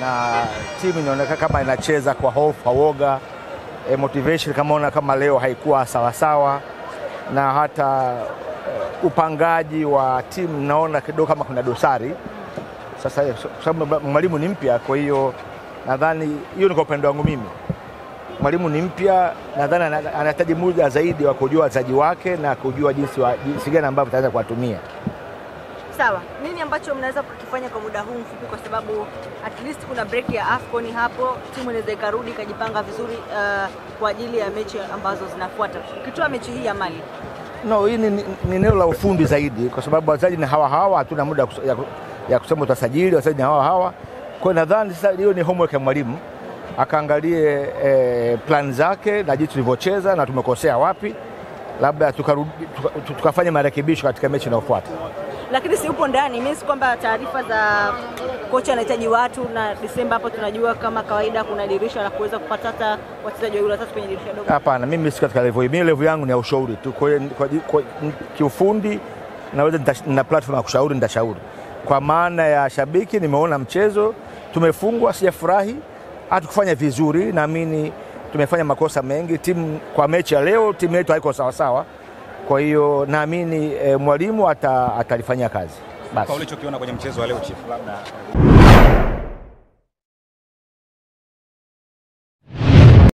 na timu inaonekana kama inacheza kwa hofu, woga, motivation kama leo haikuwa sawa, na hata upangaji wa timu naona kidogo kama kuna dosari. Sasa sababu mwalimu ni mpya, kwa hiyo nadhani hiyo ni kwa upande wangu mimi. Mwalimu ni mpya, nadhani anahitaji muda zaidi wa kujua wachezaji wake na kujua jinsi gani ambavyo ataweza kuwatumia. Sawa. Nini ambacho mnaweza kukifanya kwa muda huu mfupi, kwa sababu at least kuna break ya AFCON hapo, timu inaweza ikarudi ikajipanga vizuri kwa ajili ya mechi ambazo zinafuata. Ukitoa mechi hii ya Mali. No, hii ni eneo la ufundi zaidi, kwa sababu wachezaji ni hawa, hatuna muda ya kusema utasajili, wachezaji ni hawa. Kwa nadhani sasa hiyo ni homework ya mwalimu, akaangalie plan zake na jinsi tulivyocheza na tumekosea wapi, labda tukafanya marekebisho katika mechi inayofuata. Lakini si upo ndani, mimi si kwamba taarifa za kocha anahitaji watu, na Desemba hapo tunajua kama kawaida kuna dirisha la kuweza kupata hata wachezaji wawili watatu kwenye dirisha dogo. Hapana, mimi si katika level. Mimi level yangu ni ya ushauri tu. Kwa kiufundi naweza na platform ya kushauri, nitashauri. Kwa maana ya shabiki, nimeona mchezo, tumefungwa, sijafurahi, hatukufanya vizuri, naamini tumefanya makosa mengi. Timu kwa mechi ya leo, timu yetu haiko sawa. Kwa hiyo naamini mwalimu atalifanyia kazi. Basi. Kwa ulichokiona kwenye mchezo wa leo Chief, labda